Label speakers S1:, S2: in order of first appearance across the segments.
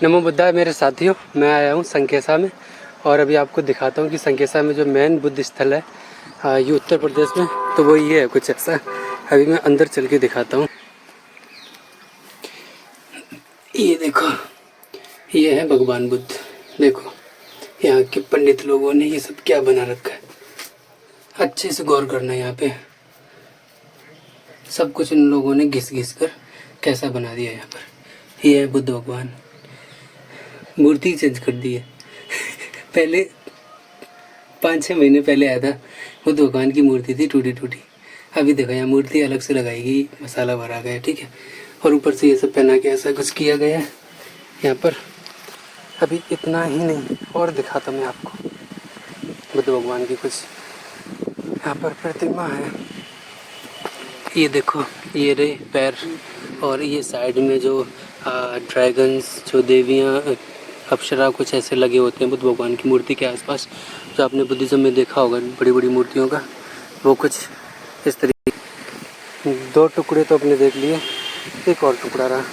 S1: नमो बुद्धाय मेरे साथियों, मैं आया हूँ संकेसा में और अभी आपको दिखाता हूँ कि संकेसा में जो मेन बुद्ध स्थल है ये उत्तर प्रदेश में, तो वो ये है कुछ ऐसा। अभी मैं अंदर चल के दिखाता हूँ। ये देखो, ये है भगवान बुद्ध। देखो यहाँ के पंडित लोगों ने ये सब क्या बना रखा है, अच्छे से गौर करना। यहाँ पे सब कुछ इन लोगों ने घिस घिस कर कैसा बना दिया। यहाँ पर ये है बुद्ध भगवान, मूर्ति चेंज कर दी है। पहले 5-6 महीने पहले आया था, बुद्ध भगवान की मूर्ति थी टूटी टूटी। अभी देखो यहाँ मूर्ति अलग से लगाई गई, मसाला भरा गया, ठीक है। और ऊपर से ये सब पहना के ऐसा कुछ किया गया है यहाँ पर। अभी इतना ही नहीं, और दिखाता मैं आपको बुद्ध भगवान की कुछ यहाँ पर प्रतिमा है। ये देखो, ये रहे पैर, और ये साइड में जो ड्रैगन्स, जो देवियाँ, अप्सरा कुछ ऐसे लगे होते हैं बुद्ध भगवान की मूर्ति के आसपास। जो आपने बुद्धिज़्म में देखा होगा बड़ी बड़ी मूर्तियों का, वो कुछ इस तरीके। 2 टुकड़े तो अपने देख लिए, एक और टुकड़ा रहा।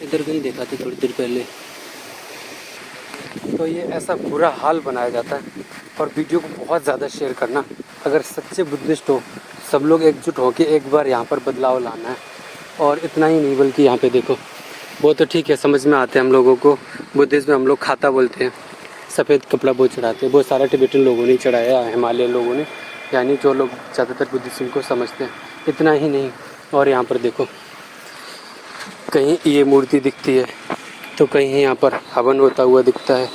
S1: इधर कहीं देखा था थोड़ी देर पहले। तो ये ऐसा बुरा हाल बनाया जाता है। और वीडियो को बहुत ज़्यादा शेयर करना। अगर सच्चे बुद्धिस्ट हो, सब लोग एकजुट होकर एक बार यहाँ पर बदलाव लाना है। और इतना ही नहीं, बल्कि यहाँ पे देखो, वो तो ठीक है, समझ में आते हैं हम लोगों को। बुद्धिस्ट में हम लोग खाता बोलते हैं, सफ़ेद कपड़ा वो चढ़ाते हैं। वो सारा टिबेटन लोगों ने चढ़ाया, हिमालय लोगों ने, यानी जो लोग ज़्यादातर बुद्धिज्म को समझते हैं। इतना ही नहीं, और यहाँ पर देखो, कहीं ये मूर्ति दिखती है तो कहीं यहाँ पर हवन होता हुआ दिखता है,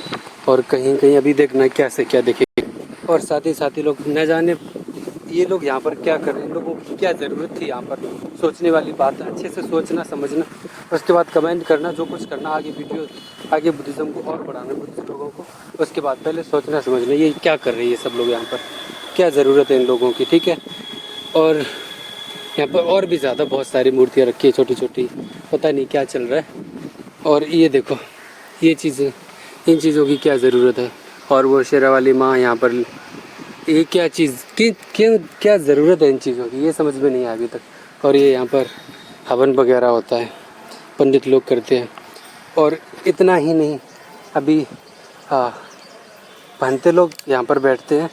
S1: और कहीं कहीं अभी देखना क्या से क्या दिखेगा। और साथ ही लोग न जाने ये लोग यहाँ पर क्या कर रहे हैं, लोगों की क्या ज़रूरत थी यहाँ पर। सोचने वाली बात है, अच्छे से सोचना समझना, उसके बाद कमेंट करना, जो कुछ करना, आगे वीडियो, आगे बुद्धिज़्म को और बढ़ाना बुद्धिस्ट लोगों को। उसके बाद पहले सोचना समझना, ये क्या कर रहे हैं ये सब लोग यहाँ पर, क्या ज़रूरत है इन लोगों की, ठीक है। और यहाँ पर और भी ज़्यादा बहुत सारी मूर्तियाँ रखी है छोटी छोटी, पता नहीं क्या चल रहा है। और ये देखो, ये चीज़ें, इन चीज़ों की क्या ज़रूरत है। और वो शेरा वाली माँ यहाँ पर, ये क्या चीज़ की क्या ज़रूरत है इन चीज़ों की, ये समझ में नहीं आया अभी तक। और ये यहाँ पर हवन वगैरह होता है, पंडित लोग करते हैं। और इतना ही नहीं, अभी भंते लोग यहाँ पर बैठते हैं,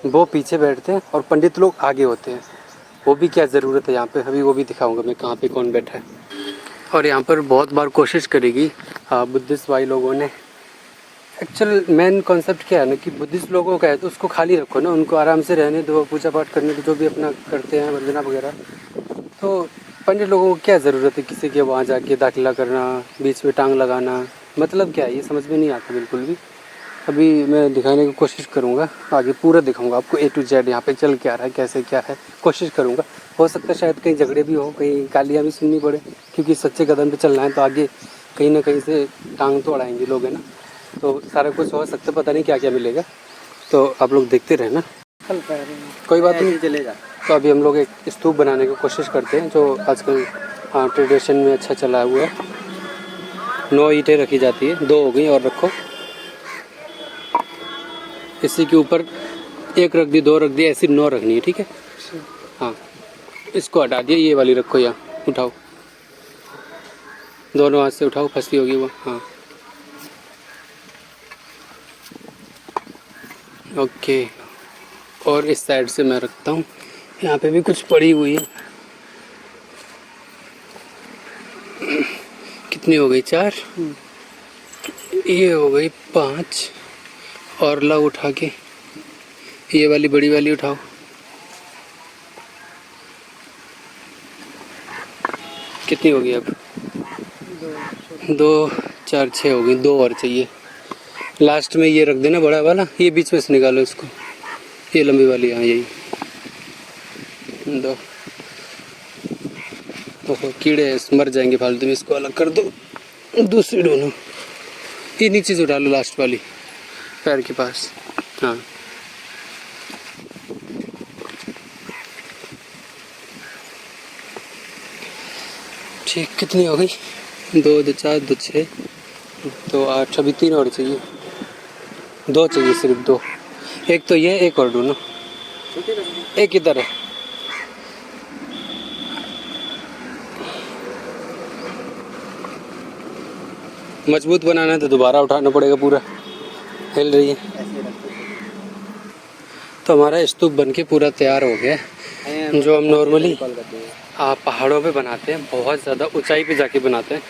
S1: वो पीछे बैठते हैं, और पंडित लोग आगे होते हैं। वो भी क्या ज़रूरत है यहाँ पे, अभी वो भी दिखाऊंगा मैं कहाँ पे कौन बैठा है। और यहाँ पर बहुत बार कोशिश करेगी बुद्धिस्ट भाई लोगों ने। एक्चुअल मेन कॉन्सेप्ट क्या है ना, कि बुद्धिस्ट लोगों का है तो उसको खाली रखो ना, उनको आराम से रहने दो, पूजा पाठ करने दो, जो भी अपना करते हैं वंदना वगैरह। तो पंडित लोगों को क्या ज़रूरत है किसी के वहाँ जाके दाखिला करना, बीच में टांग लगाना, मतलब क्या है, ये समझ में नहीं आता बिल्कुल भी। अभी मैं दिखाने की कोशिश करूँगा, आगे पूरा दिखाऊँगा आपको A to Z यहाँ पे चल क्या रहा है, कैसे क्या है, कोशिश करूँगा। हो सकता है शायद कहीं झगड़े भी हो, कहीं गालियाँ भी सुननी पड़े, क्योंकि सच्चे कदम पे चलना है तो आगे कहीं ना कहीं से टांग तो अड़ाएंगे लोग, है ना। तो सारा कुछ हो सकता है, पता नहीं क्या क्या मिलेगा, तो आप लोग देखते रहना, कोई बात नहीं, चलेगा। तो अभी हम लोग एक स्तूप बनाने की कोशिश करते हैं, जो आजकल ट्रेडिशन में अच्छा चला हुआ है। 9 ईंटें रखी जाती है, 2 हो गई और रखो। इसी के ऊपर 1 रख दी, 2 रख दी, ऐसी 9 रखनी है, ठीक है। हाँ, इसको हटा दिया, ये वाली रखो, यहाँ उठाओ, दोनों हाथ से उठाओ, फंसी होगी वो। हाँ, ओके। और इस साइड से मैं रखता हूँ, यहाँ पे भी कुछ पड़ी हुई है। कितनी हो गई, 4, ये हो गई 5, और लाओ उठा के, ये वाली बड़ी वाली उठाओ। कितनी होगी अब, 2, 4, 6 हो गई, 2 और चाहिए। लास्ट में ये रख देना बड़ा वाला, ये बीच में से निकालो इसको, ये लंबी वाली, हाँ यही 2। ओहो, कीड़े मर जाएंगे फालतू में, इसको अलग कर दो। दूसरी दोनों, ये नीचे से उठा लो, लास्ट वाली पैर के पास। हाँ, ठीक, कितनी हो गई, 2, 2, 4, 2, 6, 2, 8, अभी 3 और चाहिए, 2 चाहिए, सिर्फ 2। एक तो ये, एक और ढूंढो, एक इधर है। मजबूत बनाना है तो दोबारा उठाना पड़ेगा, पूरा हिल रही है। तो हमारा स्तूप बनके पूरा तैयार हो गया है। जो हम नॉर्मली पहाड़ों पे बनाते हैं, बहुत ज़्यादा ऊंचाई पे जाके बनाते हैं।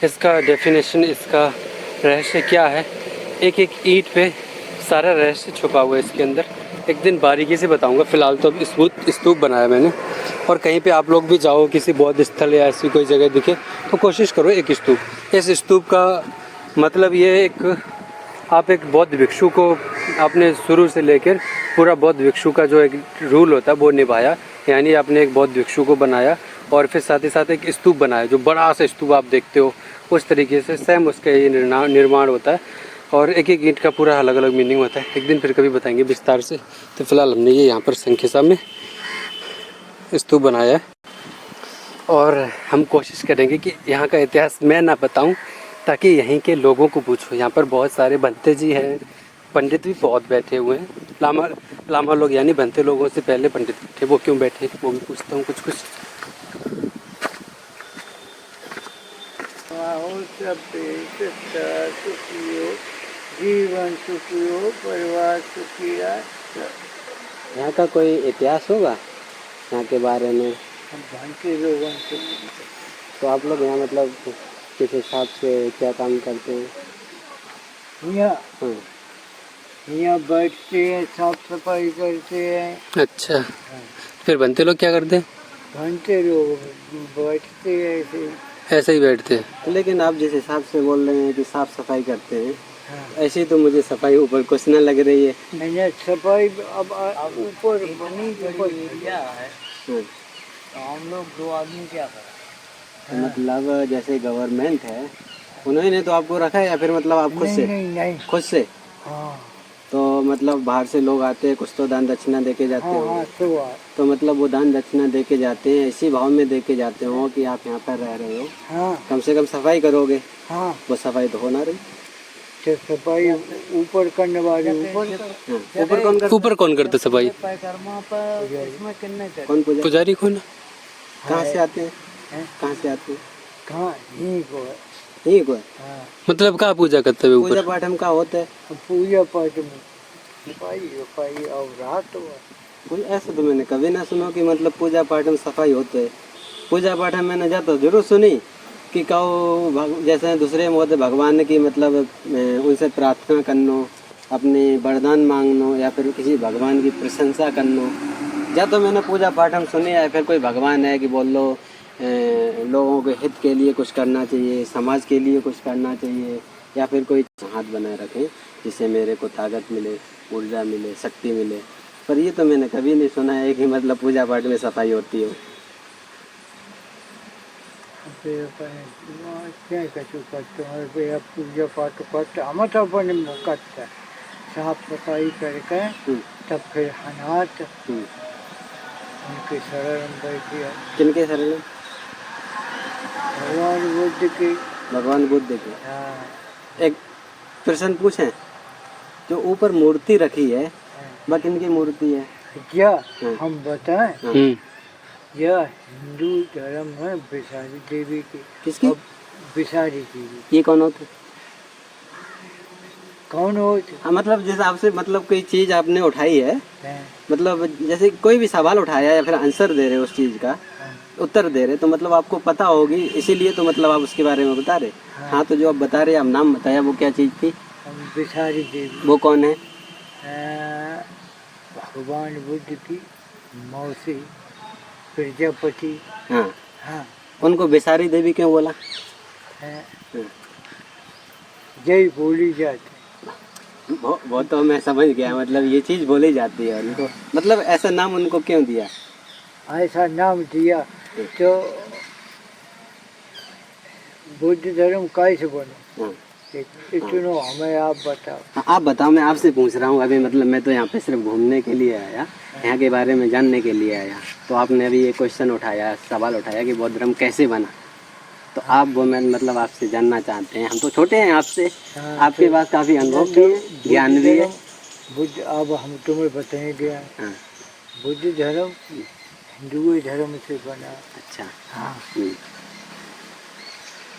S1: इसका डेफिनेशन, इसका रहस्य क्या है, एक एक ईंट पे सारा रहस्य छुपा हुआ है इसके अंदर। एक दिन बारीकी से बताऊंगा। फ़िलहाल तो अब स्तूप बनाया मैंने। और कहीं पे आप लोग भी जाओ, किसी बौद्ध स्थल या ऐसी कोई जगह दिखे तो कोशिश करो एक स्तूप। इस स्तूप का मतलब ये आप एक बौद्ध भिक्षु को आपने शुरू से लेकर पूरा बौद्ध भिक्षु का जो एक रूल होता है वो निभाया। यानी आपने एक बौद्ध भिक्षु को बनाया और फिर साथ ही साथ एक स्तूप बनाया, जो बड़ा सा स्तूप आप देखते हो उस तरीके से सेम उसका ये निर्माण होता है। और एक एक ईंट का पूरा अलग अलग मीनिंग होता है। एक दिन फिर कभी बताएंगे विस्तार से। तो फिलहाल हमने ये यहाँ पर संख्या में स्तूप बनाया है और हम कोशिश करेंगे कि यहाँ का इतिहास मैं ना बताऊँ, ताकि यहीं के लोगों को पूछो। यहाँ पर बहुत सारे भंते जी हैं, पंडित भी बहुत बैठे हुए हैं। लामा लोग यानी भंते लोगों से पहले पंडित थे, वो क्यों बैठे वो भी पूछता हूँ कुछ।
S2: जीवन सुखी हो, परिवार सुखी रहे।
S1: यहाँ का कोई इतिहास होगा यहाँ के बारे में?
S2: भंते लोगों से
S1: तो आप लोग यहाँ मतलब किस हिसाब से क्या काम करते हैं?
S2: यहाँ बैठते हैं, साफ सफाई करते हैं।
S1: अच्छा, फिर बनते लोग क्या करते हैं?
S2: भंते लोग बैठते हैं
S1: ऐसे ही बैठते हैं। तो लेकिन आप जिस हिसाब से बोल रहे हैं कि साफ सफाई करते हैं, ऐसी तो मुझे सफाई ऊपर कुछ न लग रही है।
S2: नहीं, सफाई अब ऊपर एरिया है। हम लोग दो आदमी क्या करें?
S1: मतलब जैसे गवर्नमेंट है, उन्होंने तो आपको रखा है या फिर मतलब आप खुद से?
S2: नहीं
S1: खुद से।
S2: हाँ।
S1: तो मतलब बाहर से लोग आते हैं, कुछ तो दान दक्षिणा दे के जाते हो।
S2: हाँ,
S1: तो मतलब वो दान दक्षिणा दे के जाते हैं, इसी भाव में दे के जाते हो कि आप यहाँ पर रह रहे हो।
S2: हाँ।
S1: कम से कम सफाई करोगे।
S2: हाँ।
S1: वो सफाई तो होना रही।
S2: तो सफाई ऊपर करने वाले
S1: ऊपर कौन करता सफाई? कौन पुजारी? कौन? कहाँ से आते हैं? कहाँ से आते हैं?
S2: कहाँ?
S1: यही को है। मतलब कहाँ पूजा करते हुए? पूजा पाठ हम कहाँ होता है?
S2: पूजा पाठ में सफाई और रात
S1: हुआ। ऐसा तो मैंने कभी ना सुना कि मतलब पूजा पाठ में सफाई होते है। पूजा पाठ में मैंने जाता जरूर सुनी कि कहो जैसे दूसरे में होते भगवान की मतलब उनसे प्रार्थना करनो, अपने वरदान मांगनो या फिर किसी भगवान की प्रशंसा करनो। या तो मैंने पूजा पाठ हम सुने या फिर कोई भगवान है कि बोल लो लोगों के हित के लिए कुछ करना चाहिए, समाज के लिए कुछ करना चाहिए, या फिर कोई हाथ बनाए रखें जिससे मेरे को ताकत मिले, ऊर्जा मिले, शक्ति मिले। पर ये तो मैंने कभी नहीं सुना है कि मतलब पूजा पाठ में सफाई होती हो।
S2: क्या करते पूजा पाठ करते हम तो अपने करते साफ सफाई करके तब फिर हाथ उनके शरण बैठे।
S1: किनके शरण?
S2: भगवान बुद्ध की।
S1: भगवान बुद्ध की।
S2: हाँ।
S1: एक प्रश्न पूछें, जो ऊपर मूर्ति रखी है वह किनकी मूर्ति है?
S2: क्या हम बताएं? यह हिंदू धर्म है बिसारी देवी की।
S1: किसकी?
S2: बिसारी देवी।
S1: ये कौन होते?
S2: कौन होते?
S1: हाँ, मतलब जैसे आपसे मतलब कोई चीज आपने उठाई है, मतलब जैसे कोई भी सवाल उठाया या फिर आंसर दे रहे उस चीज का, उत्तर दे रहे, तो मतलब आपको पता होगी, इसीलिए तो मतलब आप उसके बारे में बता रहे। हाँ, तो जो आप बता रहे, आप नाम बताया, वो क्या चीज थी?
S2: बिसारी देवी।
S1: वो कौन है?
S2: भगवान बुद्ध की मौसी प्रजापति।
S1: हाँ।
S2: हाँ।
S1: उनको बिसारी देवी क्यों बोला?
S2: जय बोली जाती।
S1: वो तो मैं समझ गया, मतलब ये चीज बोली जाती है उनको, मतलब ऐसा नाम उनको क्यों दिया?
S2: ऐसा नाम दिया तो बुद्ध धर्म कैसे बने इतनो हमें आप बताओ।
S1: आप बताओ, मैं आपसे पूछ रहा हूँ अभी, मतलब मैं तो यहाँ पे सिर्फ घूमने के लिए आया, यहाँ के बारे में जानने के लिए आया। तो आपने अभी ये क्वेश्चन उठाया, सवाल उठाया कि बौद्ध धर्म कैसे बना, तो आप वो मैं मतलब आपसे जानना चाहते हैं। हम तो छोटे हैं आपसे, आपके पास काफ़ी अनुभव भी है, ज्ञान भी है।
S2: बुद्ध अब हम तुम्हें बताएंगे। बुद्ध धर्म हिंदू धर्म से बना।
S1: अच्छा।
S2: हाँ।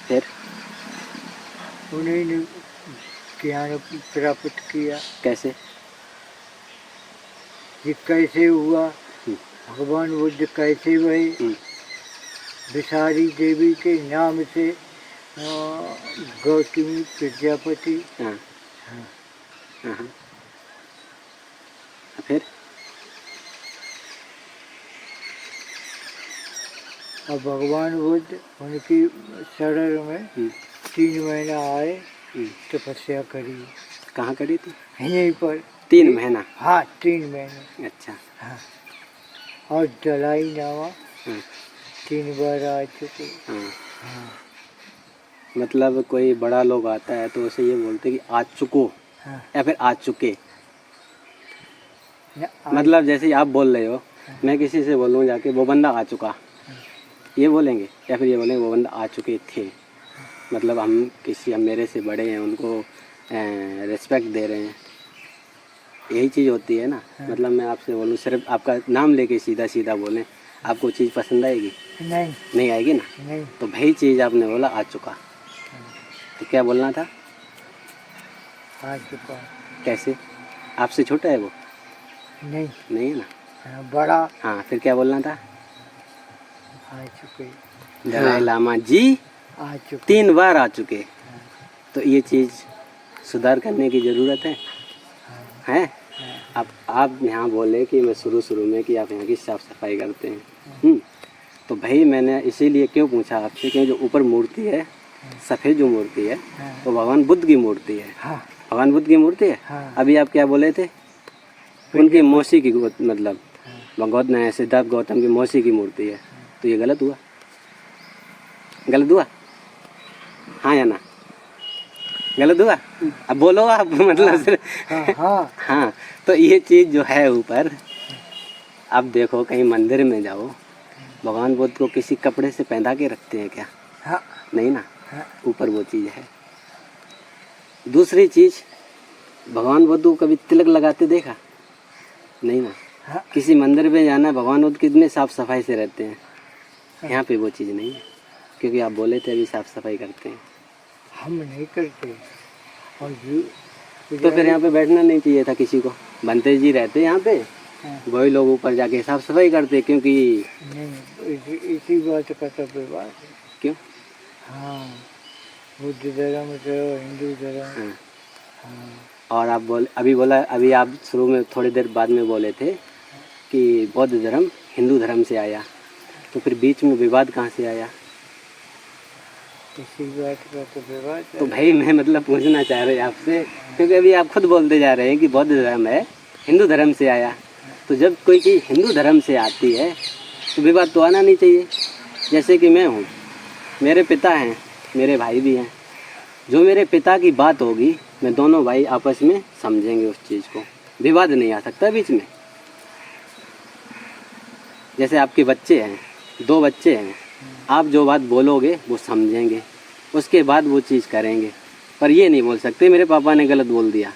S1: फिर
S2: उन्हीं ने ज्ञान प्राप्त किया।
S1: कैसे?
S2: ये कैसे हुआ,
S1: हम्म,
S2: भगवान बुद्ध कैसे भये,
S1: हम्म,
S2: विषारी देवी के नाम से गौतमी प्रजापति।
S1: हाँ,
S2: हाँ,
S1: हाँ, हाँ। फिर
S2: और भगवान बुद्ध उनकी शरण में
S1: हम्म,
S2: 3 महीना आए,
S1: हम्म,
S2: तपस्या करी
S1: कहाँ करी थी?
S2: यहीं पर।
S1: 3 महीना?
S2: हाँ, 3 महीने।
S1: अच्छा।
S2: हाँ, और दलाई लामा
S1: हाँ,
S2: 3 बार आ चुके।
S1: हाँ।
S2: हाँ,
S1: मतलब कोई बड़ा लोग आता है तो उसे ये बोलते कि आ चुको
S2: हाँ,
S1: या फिर आ चुके।
S2: न आ-
S1: मतलब जैसे आप बोल रहे हो, मैं किसी से बोलूँ जाके वो बंदा आ चुका, ये बोलेंगे, या फिर ये बोलेंगे वो बंदा आ चुके थे। मतलब हम मेरे से बड़े हैं, उनको रिस्पेक्ट दे रहे हैं, यही चीज़ होती है ना। मतलब मैं आपसे बोलूँ, सिर्फ आपका नाम लेके सीधा सीधा बोलें, आपको चीज़ पसंद आएगी?
S2: नहीं,
S1: नहीं आएगी ना।
S2: नहीं,
S1: तो भाई चीज़ आपने बोला आ चुका, तो क्या बोलना था?
S2: आ चुका।
S1: कैसे? आपसे छोटा है वो?
S2: नहीं,
S1: नहीं है ना।
S2: हाँ, बड़ा।
S1: हाँ, फिर क्या बोलना था?
S2: आ चुके,
S1: दलाई लामा जी
S2: आ चुके।
S1: 3 बार आ चुके। तो ये चीज़ सुधार करने की ज़रूरत है।
S2: हाँ,
S1: हैं? आप यहाँ बोले कि मैं शुरू में कि आप यहाँ की साफ़ सफाई करते हैं। तो भाई मैंने इसीलिए क्यों पूछा आपसे कि जो ऊपर मूर्ति है, सफ़ेद जो मूर्ति है, वो भगवान बुद्ध की मूर्ति है।
S2: हाँ,
S1: भगवान बुद्ध की मूर्ति है।
S2: हाँ।
S1: अभी आप क्या बोले थे? उनकी मौसी की मतलब सिद्धार्थ गौतम की मौसी की मूर्ति है। तो ये गलत हुआ? गलत हुआ? हाँ या ना? गलत हुआ? अब बोलो आप। मतलब सिर्फ
S2: हाँ, हाँ,
S1: हाँ। तो ये चीज़ जो है ऊपर, आप देखो कहीं मंदिर में जाओ, भगवान बुद्ध को किसी कपड़े से पहना के रखते हैं क्या?
S2: हाँ,
S1: नहीं ना।
S2: हाँ,
S1: ऊपर वो चीज़ है। दूसरी चीज़, भगवान बुद्ध को कभी तिलक लगाते देखा? नहीं ना।
S2: हाँ,
S1: किसी मंदिर में जाना, भगवान बुद्ध कितने साफ़ सफाई से रहते हैं। यहाँ पे वो चीज़ नहीं है, क्योंकि आप बोले थे अभी साफ़ सफाई करते हैं।
S2: हम नहीं करते। और
S1: तो फिर यहाँ पे बैठना नहीं चाहिए था किसी को। बनतेज जी रहते यहाँ पे,
S2: हाँ,
S1: वही लोग ऊपर जाके साफ़ सफाई करते, क्योंकि
S2: नहीं, इसी बात का तो विवाद है।
S1: क्यों?
S2: हाँ, बुद्ध धर्म से हिंदू धर्म।
S1: हाँ।
S2: हाँ,
S1: और आप अभी आप शुरू में थोड़ी देर बाद में बोले थे कि बौद्ध धर्म हिंदू धर्म से आया, तो फिर बीच में विवाद कहाँ से आया?
S2: इसी बात का तो विवाद है।
S1: तो भाई मैं मतलब पूछना चाह रहे आपसे, क्योंकि अभी आप खुद बोलते जा रहे हैं कि बौद्ध धर्म है, हिंदू धर्म से आया। तो जब कोई चीज़ हिंदू धर्म से आती है तो विवाद तो आना नहीं चाहिए। जैसे कि मैं हूँ, मेरे पिता हैं, मेरे भाई भी हैं, जो मेरे पिता की बात होगी, मैं दोनों भाई आपस में समझेंगे उस चीज़ को, विवाद नहीं आ सकता बीच में। जैसे आपके बच्चे हैं, 2 बच्चे हैं, आप जो बात बोलोगे वो समझेंगे, उसके बाद वो चीज़ करेंगे। पर ये नहीं बोल सकते मेरे पापा ने गलत बोल दिया।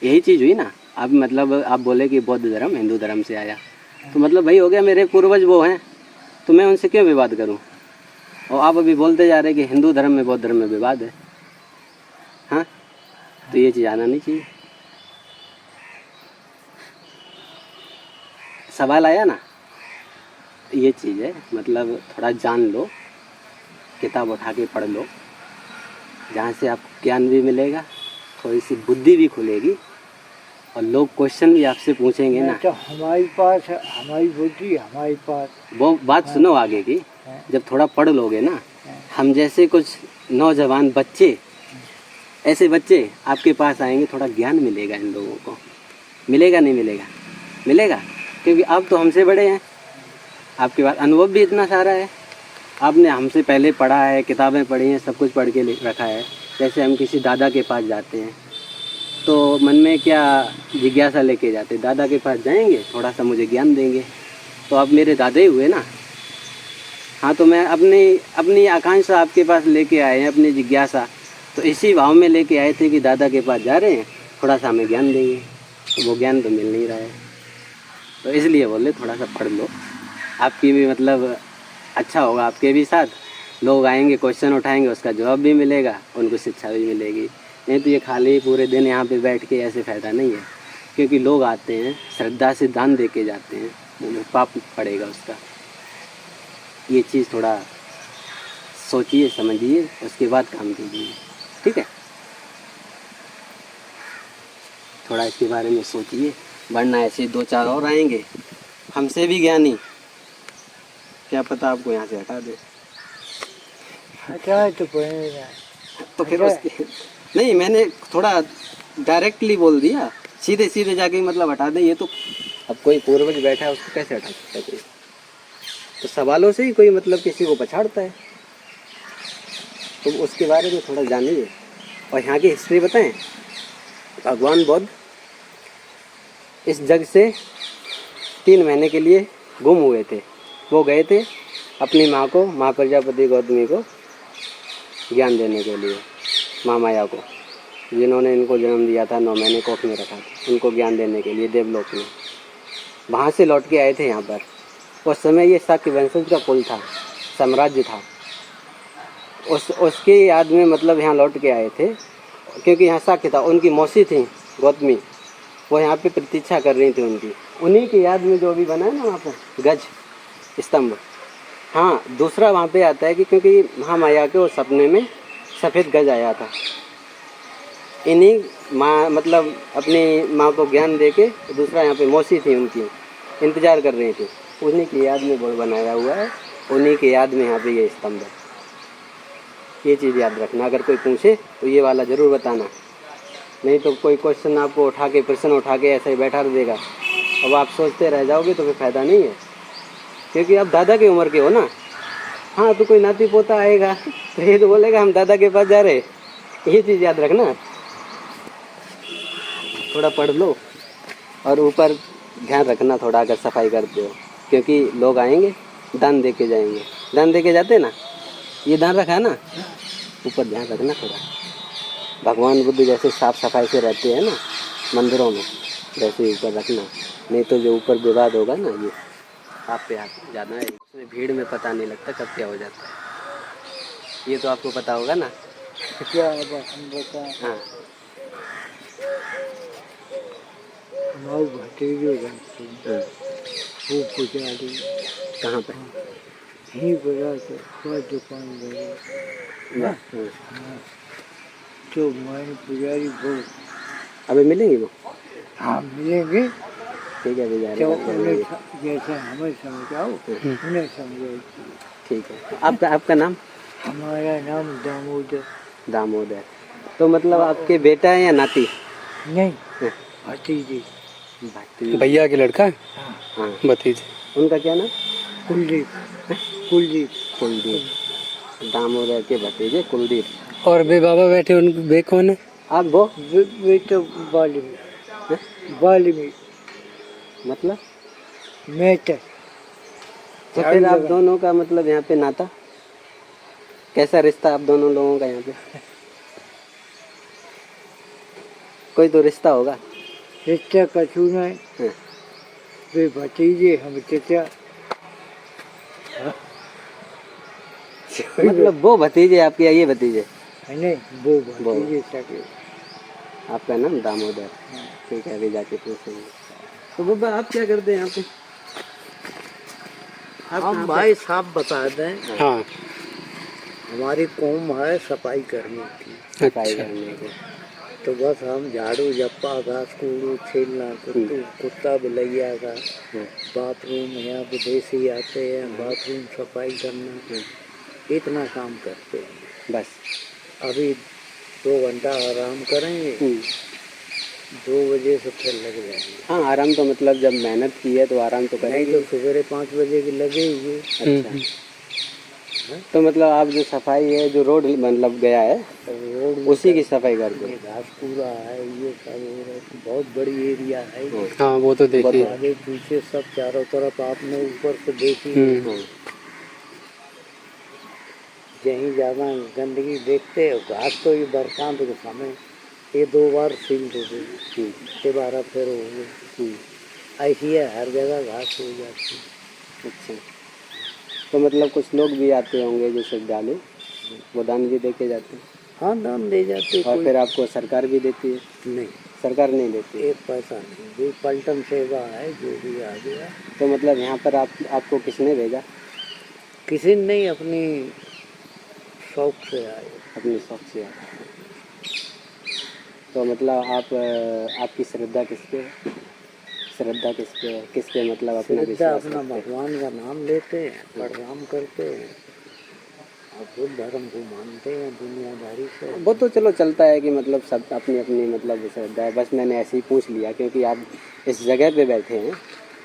S1: यही चीज़ हुई ना। अब मतलब आप बोले कि बौद्ध धर्म हिंदू धर्म से आया, तो मतलब भाई हो गया मेरे पूर्वज वो हैं, तो मैं उनसे क्यों विवाद करूं? और आप अभी बोलते जा रहे हैं कि हिंदू धर्म में बौद्ध धर्म में विवाद है। हाँ, तो ये चीज़ आना नहीं चाहिए। सवाल आया ना। ये चीज़ है, मतलब थोड़ा जान लो, किताब उठा के पढ़ लो, जहाँ से आपको ज्ञान भी मिलेगा, थोड़ी सी बुद्धि भी खुलेगी, और लोग क्वेश्चन भी आपसे पूछेंगे ना।
S2: तो हमारे पास हमारी बुद्धि हमारे पास।
S1: वो बात सुनो आगे की, जब थोड़ा पढ़ लोगे ना, हम जैसे कुछ नौजवान बच्चे, ऐसे बच्चे आपके पास आएंगे, थोड़ा ज्ञान मिलेगा इन लोगों को। मिलेगा नहीं मिलेगा? मिलेगा, क्योंकि आप तो हमसे बड़े हैं, आपके पास अनुभव भी इतना सारा है, आपने हमसे पहले पढ़ा है, किताबें पढ़ी हैं, सब कुछ पढ़ के रखा है। जैसे हम किसी दादा के पास जाते हैं तो मन में क्या जिज्ञासा लेके जाते, दादा के पास जाएंगे, थोड़ा सा मुझे ज्ञान देंगे, तो आप मेरे दादा ही हुए ना। हाँ, तो मैं अपनी आकांक्षा आपके पास लेके आए हैं, अपनी जिज्ञासा, तो इसी भाव में लेके आए थे कि दादा के पास जा रहे हैं, थोड़ा सा हमें ज्ञान देंगे। तो वो ज्ञान तो मिल नहीं रहा है, तो इसलिए बोले थोड़ा सा पढ़ लो, आपकी भी मतलब अच्छा होगा आपके भी साथ,
S3: लोग आएंगे, क्वेश्चन उठाएंगे, उसका जवाब भी मिलेगा, उनको शिक्षा भी मिलेगी। नहीं तो ये खाली पूरे दिन यहाँ पे बैठ के ऐसे फ़ायदा नहीं है, क्योंकि लोग आते हैं श्रद्धा से दान दे के जाते हैं, उन्हें पाप पड़ेगा उसका। ये चीज़ थोड़ा सोचिए, समझिए, उसके बाद काम कीजिए, ठीक है। थोड़ा इसके बारे में सोचिए, वरना ऐसे 2-4 और आएंगे हमसे भी ज्ञानी, क्या पता आपको यहाँ से हटा दे।
S2: हटाए तो पड़ेगा।
S3: तो फिर
S2: हटा-
S3: उसके नहीं, मैंने थोड़ा डायरेक्टली बोल दिया, सीधे सीधे जाके मतलब हटा दे। ये तो अब कोई पूर्वज बैठा है, उसको कैसे हटा सकता है कोई? तो सवालों से ही कोई मतलब किसी को पछाड़ता है। तो उसके बारे में थोड़ा जानिए। और यहाँ की हिस्ट्री बताएं। भगवान बुद्ध इस जग से 3 महीने के लिए गुम हुए थे। वो गए थे अपनी माँ को, माँ प्रजापति गौतमी को ज्ञान देने के लिए, माँ माया को, जिन्होंने इनको जन्म दिया था, 9 महीने कोख में रखा था, उनको ज्ञान देने के लिए देवलोक में। वहाँ से लौट के आए थे यहाँ पर। उस समय ये शाक्य वंशज का कुल था, साम्राज्य था। उसके याद में मतलब यहाँ लौट के आए थे, क्योंकि यहाँ शाक्य था। उनकी मौसी थी गौतमी, वो यहाँ पे प्रतीक्षा कर रही थी उनकी। उन्हीं की याद में जो अभी बना है ना वहाँ पर गज स्तंभ। हाँ, दूसरा वहाँ पे आता है कि क्योंकि महामाया के उस सपने में सफ़ेद गज आया था। इन्हीं माँ मतलब अपनी माँ को ज्ञान दे के, दूसरा यहाँ पे मौसी थी उनकी, इंतज़ार कर रही थी, उन्हीं की याद में बोर्ड बनाया हुआ है, उन्हीं की याद में यहाँ पे ये स्तंभ है। ये चीज़ याद रखना, अगर कोई पूछे तो ये वाला ज़रूर बताना, नहीं तो कोई क्वेश्चन आपको उठा के, प्रश्न उठा के ऐसा ही बैठा देगा, अब आप सोचते रह जाओगे तो फिर फ़ायदा नहीं है, क्योंकि आप दादा की उम्र के हो ना। हाँ, तो कोई नाती पोता आएगा तो ये तो बोलेगा हम दादा के पास जा रहे। ये चीज़ याद रखना। थोड़ा पढ़ लो और ऊपर ध्यान रखना थोड़ा, अगर सफाई करते हो, क्योंकि लोग आएंगे दान दे के जाएंगे। दान दे के जाते ना, ये दान रखा है ना, ऊपर ध्यान रखना थोड़ा। भगवान बुद्ध जैसे साफ़ सफाई से रहते हैं ना मंदिरों में, वैसे ही ऊपर रखना, नहीं तो जो ऊपर विवाद होगा ना, ये आप पे हाथ जाना है। उसमें भीड़ में पता नहीं लगता कब क्या हो जाता है। ये तो आपको पता होगा ना।
S2: क्या हम बता
S3: हाँ,
S2: माऊ भतीजे रहते हैं,
S3: हाँ।
S2: वो पुजारी
S3: कहाँ पर?
S2: यहीं बड़ा तो दुकान लगे।
S3: वाह, हाँ।
S2: हाँ, तो मैंने पुजारी वो
S3: अभी मिलेंगे वो?
S2: हाँ मिलेंगे।
S3: ठीक है, अभी जा
S2: तो
S3: रहे
S2: उन्हें
S3: हैं।
S2: जैसे हमें समझाओ उन्हें समझाओ।
S3: ठीक है। आपका नाम?
S2: हमारा नाम दामोदर।
S3: दामोदर। तो मतलब आपके बेटा है या नाती?
S2: नहीं,
S3: हाँ,
S2: भतीजे।
S3: भाती।
S1: भैया के लड़का है,
S2: हाँ,
S3: हाँ,
S1: भतीजे।
S3: उनका क्या नाम?
S2: कुलदीप। कुलदीप।
S3: कुलदीप। दामोदर के भतीजे कुलदीप।
S1: और बे बाबा बैठे, उन बे कौन है?
S3: आप वो
S2: वे तो बालिमी।
S3: हैं?
S2: बालिमी
S3: मतलब
S2: मेटर।
S3: तो फिर आप दोनों का मतलब यहाँ पे नाता कैसा, रिश्ता आप दोनों लोगों का यहाँ पे? कोई तो रिश्ता होगा।
S2: रिश्ता कछू नहीं।
S3: हाँ।
S2: वे भतीजे हम चचा।
S3: मतलब वो भतीजे आपके या ये भतीजे?
S2: नहीं, वो भतीजे सके।
S3: आपका नाम दामोदर। ठीक है, अभी जाके पूछेंगे। तो बाबा आप क्या करते हैं यहाँ पे?
S2: हम भाई साहब बता दें,
S1: हाँ,
S2: हमारी कौम है सफाई करने की।
S3: सफाई
S1: अच्छा।
S3: करने के।
S2: तो बस हम झाड़ू झप्पा घास कूड़ू छीलना, कुत्ता बिलैया का बाथरूम, यहाँ विदेशी आते हैं बाथरूम सफाई करना, इतना काम करते हैं।
S3: बस।
S2: अभी 2 घंटा आराम करेंगे, 2 बजे से फिर लग जाएंगे।
S3: हाँ, आराम तो मतलब जब मेहनत की है तो आराम तो
S2: नहीं
S3: करेंगे।
S2: तो सवेरे 5 बजे की लगेगी।
S3: अच्छा। तो मतलब आप जो सफाई है, जो रोड मतलब गया है,
S2: रोड
S3: उसी की सफाई करते
S2: ये
S3: हैं।
S2: घास पूरा है, ये सब हो रहा है, बहुत बड़ी एरिया है ये।
S1: हाँ, वो तो देखिए।
S2: आगे पीछे सब चारों तरफ आपने ऊपर से देखी। यहीं ज़्यादा गंदगी देखते हो। घास तो ये बरसात के समय ये 2 बार सील दे दे, दोबारा फिर हो गए। ऐसी है, हर जगह घास हो जाती है।
S3: अच्छा। तो मतलब कुछ लोग भी आते होंगे जो श्रद्धालु, वो दान भी दे के जाते हैं।
S2: हाँ दान दे जाते
S3: और
S2: कोई
S3: फिर आपको सरकार भी देती है?
S2: नहीं,
S3: सरकार नहीं देती है।
S2: एक पैसा नहीं, जो पलटन सेवा है जो भी आ गया।
S3: तो मतलब यहाँ पर आपको किसने भेजा?
S2: किसी ने नहीं, अपनी शौक से आए।
S3: अपने शौक से आए। तो मतलब आपकी श्रद्धा किस पे है? श्रद्धा किस पे मतलब अपना
S2: श्रद्धा
S3: विश्वास
S2: अपना
S3: रखते हैं?
S2: भगवान का नाम लेते हैं, प्रणाम करते हैं और बुद्ध धर्म को मानते हैं दुनियादारी से।
S3: वो तो चलो चलता है कि मतलब सब अपनी अपनी मतलब श्रद्धा है। बस मैंने ऐसे ही पूछ लिया क्योंकि आप इस जगह पे बैठे हैं,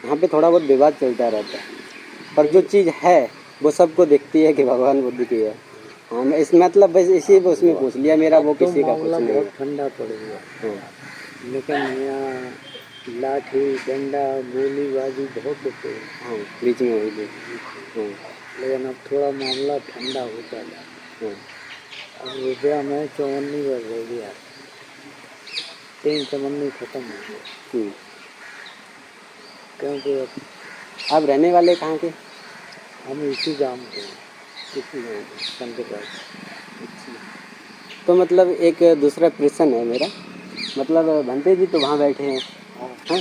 S3: यहाँ पे थोड़ा बहुत विवाद चलता रहता है, पर जो चीज़ है वो सबको दिखती है कि भगवान बुद्ध की है। हाँ, मैं इस मतलब बस इसी उसमें पूछ लिया, मेरा वो
S2: तो
S3: किसी का कुछ
S2: मामला
S3: नहीं
S2: बहुत
S3: है।
S2: ठंडा पड़ गया,
S3: हाँ
S2: लेकिन यहाँ लाठी डंडा गोलीबाजी बहुत होते हैं।
S3: हाँ, बीच में हुई थी। हाँ
S2: लेकिन अब थोड़ा मामला ठंडा होता है।
S3: हाँ।
S2: अब रुपया में 54 वर्ष हो गया, 3 चमन्नी खत्म हो गया,
S3: हम्म।
S2: क्योंकि अब
S3: आप रहने वाले कहाँ के?
S2: हम इसी गांव के हैं,
S3: इसी गाँव के।
S2: संतपाल।
S3: तो मतलब एक दूसरा प्रश्न है मेरा, मतलब भंते जी तो वहाँ बैठे हैं, हाँ,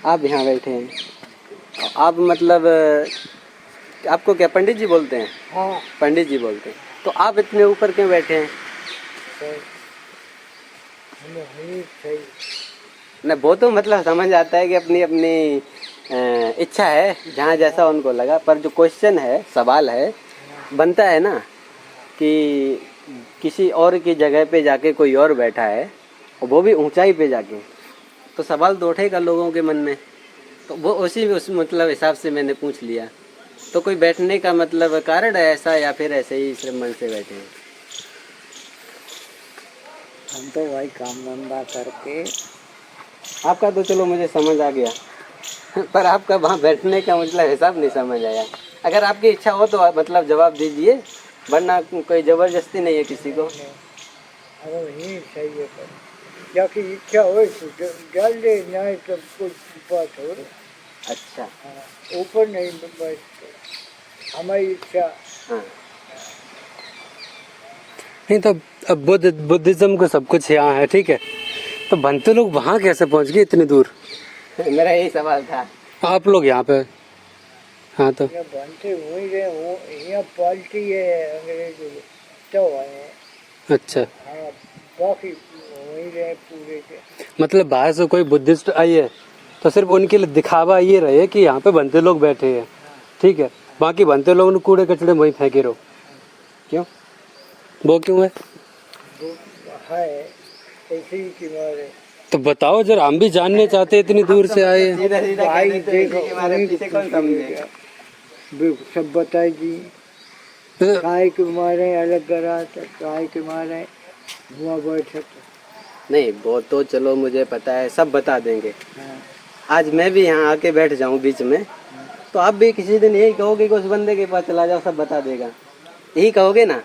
S3: आप यहाँ बैठे हैं, आप मतलब आपको क्या पंडित जी बोलते हैं?
S2: हाँ
S3: पंडित जी बोलते हैं। तो आप इतने ऊपर क्यों बैठे हैं?
S2: सही।
S3: न वो तो मतलब समझ आता है कि अपनी अपनी इच्छा है, जहाँ जैसा उनको लगा, पर जो क्वेश्चन है, सवाल है, बनता है ना कि किसी और की जगह पे जाके कोई और बैठा है और वो भी ऊंचाई पे जाके, तो सवाल तो उठेगा लोगों के मन में। तो वो उस मतलब हिसाब से मैंने पूछ लिया। तो कोई बैठने का मतलब कारण है ऐसा, या फिर ऐसे ही सिर्फ मन से बैठे हैं?
S2: हम तो भाई काम धंधा करके।
S3: आपका तो चलो मुझे समझ आ गया, पर आपका वहाँ बैठने का मतलब हिसाब नहीं समझ आया। अगर आपकी इच्छा हो तो आप मतलब जवाब दीजिए, वरना कोई ज़बरदस्ती नहीं है किसी को।
S2: अरे नहीं सही है, पर जाके इच्छा हो तो जल ले, नहीं तो कुछ बात हो।
S3: अच्छा
S2: हाँ, ऊपर नहीं बस हमारी इच्छा।
S3: हाँ।
S1: नहीं तो अब बुद्धिज्म को सब कुछ यहाँ है, ठीक है, तो बनते लोग वहाँ कैसे पहुँच गए इतनी दूर?
S3: मेरा यही सवाल था।
S1: आप लोग यहाँ पे, हाँ तो
S2: यहाँ बनते वही रहे, वो यहाँ पार्टी है अंग्रेज तो है।
S1: अच्छा,
S2: हाँ बाकी वही रहे पूरे के।
S1: मतलब बाहर से कोई बुद्धिस्ट आई है तो सिर्फ उनके लिए दिखावा ये रहे कि यहाँ पे बनते लोग बैठे हैं, ठीक है, बाकी बनते लोगों ने कूड़े कचड़े वहीं फेंके रहो। क्यों? वो क्यों है?
S2: वो है ऐसे ही कि मारे।
S1: तो बताओ जरा, हम भी जानने चाहते हैं, इतनी दूर से आए हैं।
S3: सीधा सीधा
S2: भाई
S3: कह देते हैं
S2: देखो,
S3: कि हमारे पीछे कौन समझेगा?
S2: सब बताए जी, काय के मारे अलग करा, काय के मारे हुआ बैठे।
S3: नहीं वो तो चलो मुझे पता है, सब बता देंगे।
S2: हाँ,
S3: आज मैं भी यहाँ आके बैठ जाऊँ बीच में, तो आप भी किसी दिन यही कहोगे कि उस बंदे के पास चला जाओ, सब बता देगा, यही कहोगे ना?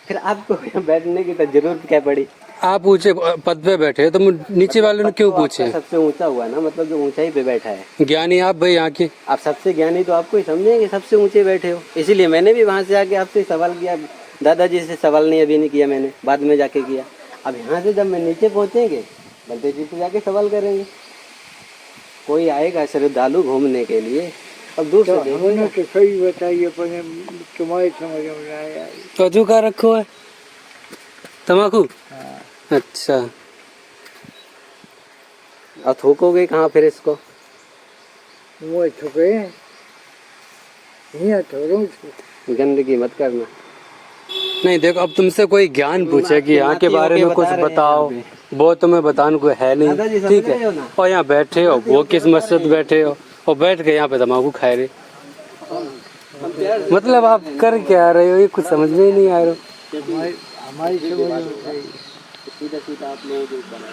S3: फिर आपको यहाँ बैठने की तो जरूरत क्या पड़ी?
S1: आप ऊंचे पद पे बैठे तो नीचे वाले ने क्यों
S3: तो आपका
S1: पूछे?
S3: सबसे ऊंचा हुआ ना, मतलब जो ऊंचाई पे बैठा है।
S1: ज्ञानी आप भाई यहाँ के।
S3: आप सबसे ज्ञानी तो आपको ही समझेंगे, सबसे ऊंचे बैठे हो, इसीलिए मैंने भी वहाँ से आके आपसे सवाल किया। दादाजी से सवाल नहीं अभी नहीं किया मैंने, बाद में जाके किया। अब यहाँ से जब मैं नीचे पहुँचेंगे, बलदेव जी से जाके सवाल करेंगे। कोई आएगा श्रद्धालु घूमने के लिए, अब दूर से
S2: तो हमने
S3: देखेगा।
S2: तो सही बताइए, पर तुम्हारी समझ में आया।
S1: कद्दू का रखो है, तम्बाकू।
S2: हाँ,
S1: अच्छा,
S3: और थूकोगे कहाँ फिर इसको?
S2: वो छुपे यहाँ थोड़ा
S3: गंदगी मत करना।
S1: नहीं देखो, अब तुमसे कोई ज्ञान पूछे कि यहाँ के बारे में कुछ बताओ, वो तुम्हें बताने को है नहीं, ठीक है, और यहाँ बैठे हो, वो किस मस्जिद बैठे हो और बैठ के यहाँ पे तम्बाकू खाए रहे, मतलब आप कर क्या रहे हो, ये कुछ समझ में ही नहीं आ रहा।
S2: हमारी समझ में सही।
S3: सीधा सीधा आप लोगों के ऊपर है,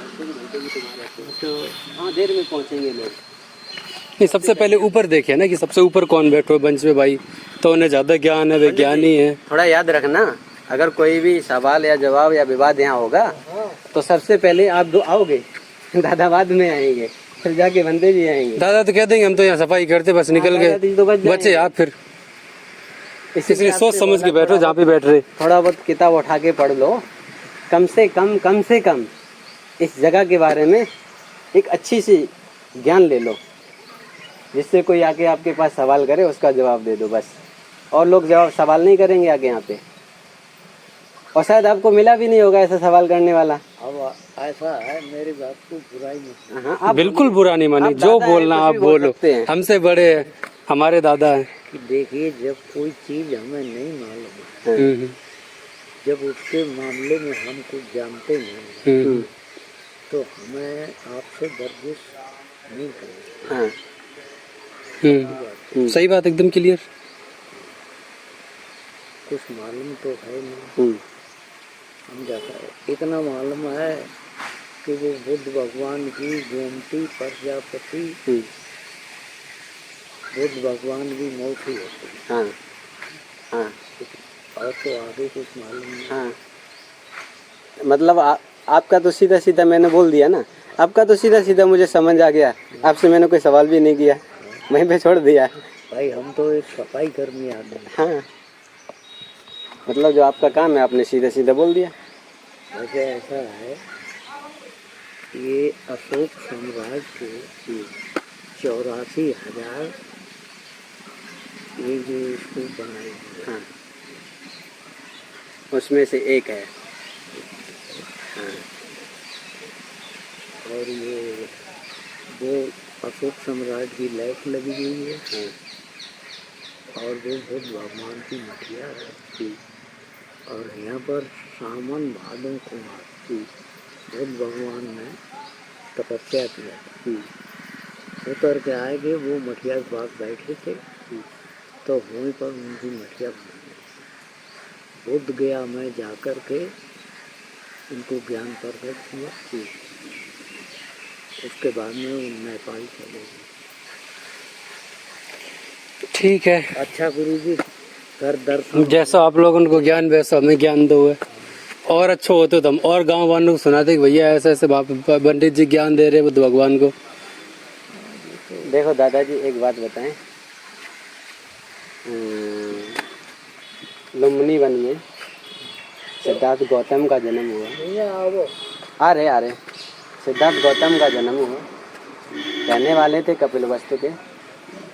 S3: तो हाँ देर में पहुँचेंगे लोग।
S1: नहीं, सबसे पहले ऊपर देखिए ना कि सबसे ऊपर कौन बैठो है बेंच पे भाई, तो उन्हें ज्यादा ज्ञान है, विज्ञानी है।
S3: थोड़ा याद रखना, अगर कोई भी सवाल या जवाब या विवाद यहाँ होगा तो सबसे पहले आप दो आओगे, दादा बाद में आएंगे, फिर जाके बंदे भी आएंगे।
S1: दादा तो कह देंगे हम तो यहाँ सफाई करते बस निकल
S3: दादाजी तो
S1: गए,
S3: बच जाएंगे।
S1: बचे आप फिर। इसलिए सोच समझ के बैठो जहाँ पे बैठ रहे।
S3: थोड़ा बहुत किताब उठा के पढ़ लो, कम से कम इस जगह के बारे में एक अच्छी सी ज्ञान ले लो, जिससे कोई आके आपके पास सवाल करे उसका जवाब दे दो बस। और लोग सवाल नहीं करेंगे आगे यहाँ पे, और शायद आपको मिला भी नहीं होगा ऐसा सवाल करने वाला।
S2: अब ऐसा है, मेरी बात को बुराई नहीं।
S3: हाँ, आप
S1: बिल्कुल बुरा नहीं मानी,
S3: आप
S1: जो
S3: दादा हैं,
S1: बोलना
S3: कुछ
S1: आप
S3: भी बोल
S1: बोलो,
S3: सकते हैं।
S1: हमसे बड़े हैं, हमारे दादा हैं।
S2: कि देखिए, जब कोई चीज़ हमें नहीं मालूम है,
S1: हम्म,
S2: जब उसके मामले में हम कुछ जानते नहीं,
S1: हम्म,
S2: तो हमें आपसे दरगुज नहीं करें।
S3: हाँ,
S1: सही बात, एकदम क्लियर।
S2: कुछ मालूम तो है नहीं, हम जाता है। इतना मालूम है कि वो बुद्ध भगवान की गोमती प्रजापति, बुद्ध भगवान की मौत ही होती है।
S3: हाँ, हाँ,
S2: और तो आगे कुछ मालूम नहीं।
S3: हाँ। मतलब आपका तो सीधा सीधा मैंने बोल दिया ना, आपका तो सीधा सीधा मुझे समझ आ गया, आपसे मैंने कोई सवाल भी नहीं किया, वहीं पे छोड़ दिया।
S2: भाई हम तो एक सफाई कर्मी आदमी हैं।
S3: हाँ, मतलब जो आपका काम है आपने सीधा सीधा बोल दिया।
S2: वैसे ऐसा है, ये अशोक साम्राज्य के 84,000 ये जो स्तूप बनाए हैं,
S3: हाँ, उसमें से एक है। हाँ,
S2: और ये वो अशोक सम्राट की लाइट लगी हुई है,
S3: हाँ,
S2: और वो बुद्ध भगवान की मटिया है। और यहाँ पर सावन भादों कुमार बुद्ध भगवान ने तपस्या किया था। उतर के आएंगे, वो मटिया के पास बैठे थे, तो वहीं पर उनकी मटिया बन गई। बुद्ध गया मैं जाकर के उनको ज्ञान प्रकट किया। उसके बाद में वो नेपाल चले गए।
S1: ठीक है,
S2: अच्छा गुरु जी, कर दर्शन।
S1: जैसा आप लोगों को ज्ञान वैसा हमें ज्ञान दो है। और अच्छा होते तो हम और गांव वालों को सुनाते कि भैया ऐसे ऐसे पंडित जी ज्ञान दे रहे बुद्ध भगवान को।
S3: देखो दादाजी एक बात बताएं, लुम्बिनी वन में सिद्धार्थ गौतम का जन्म हुआ। आ रहे सिद्धार्थ गौतम का जन्म हुआ। रहने वाले थे कपिलवस्तु के।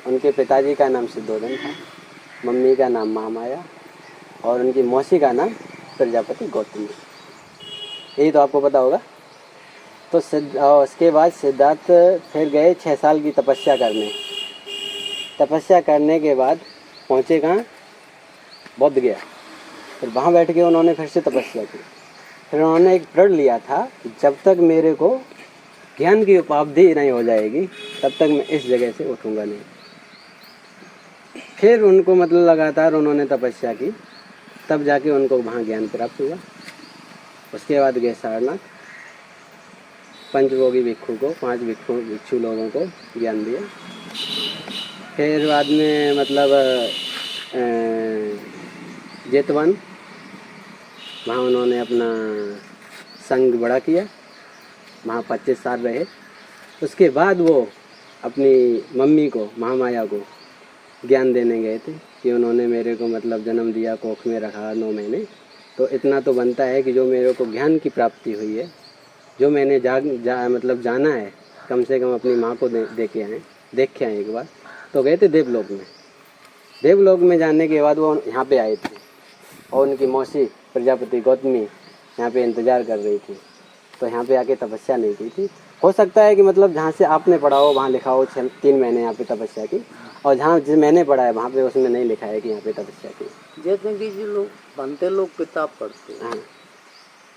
S3: उनके पिताजी का नाम सिद्धोधन था, मम्मी का नाम महामाया, और उनकी मौसी का नाम प्रजापति गौतमी। यही तो आपको पता होगा। तो उसके बाद सिद्धार्थ फिर गए 6 साल की तपस्या करने। तपस्या करने के बाद पहुँचे कहाँ? बोध गया। फिर वहाँ बैठ के उन्होंने फिर से तपस्या की। फिर उन्होंने एक प्रण लिया था कि जब तक मेरे को ज्ञान की उपाधि नहीं हो जाएगी तब तक मैं इस जगह से उठूँगा नहीं। फिर उनको मतलब लगातार उन्होंने तपस्या की, तब जाके उनको वहाँ ज्ञान प्राप्त हुआ। उसके बाद गए सारनाथ, पंचभोगी भिक्षु को, 5 भिक्षु लोगों को ज्ञान दिया। फिर बाद में मतलब जेतवन, वहाँ उन्होंने अपना संग बड़ा किया, वहाँ 25 साल रहे। उसके बाद वो अपनी मम्मी को, महामाया को ज्ञान देने गए थे कि उन्होंने मेरे को मतलब जन्म दिया, कोख में रखा 9 महीने। तो इतना तो बनता है कि जो मेरे को ज्ञान की प्राप्ति हुई है, जो मैंने मतलब जाना है, कम से कम अपनी माँ को देख के आए एक बार। तो गए थे देवलोक में। देवलोक में जाने के बाद वो यहाँ पे आए थे और उनकी मौसी प्रजापति गौतमी यहाँ पे इंतज़ार कर रही थी। तो यहाँ पे आके तपस्या नहीं की थी। हो सकता है कि मतलब जहाँ से आपने पढ़ा हो वहाँ लिखा हो 3 महीने यहाँ पे तपस्या की, और जहाँ जिस मैंने पढ़ा है वहाँ पे उसमें नहीं लिखा है कि यहाँ पे तपस्या की।
S2: जैसे कि जो लोग बनते लोग किताब पढ़ते हैं,
S3: हाँ,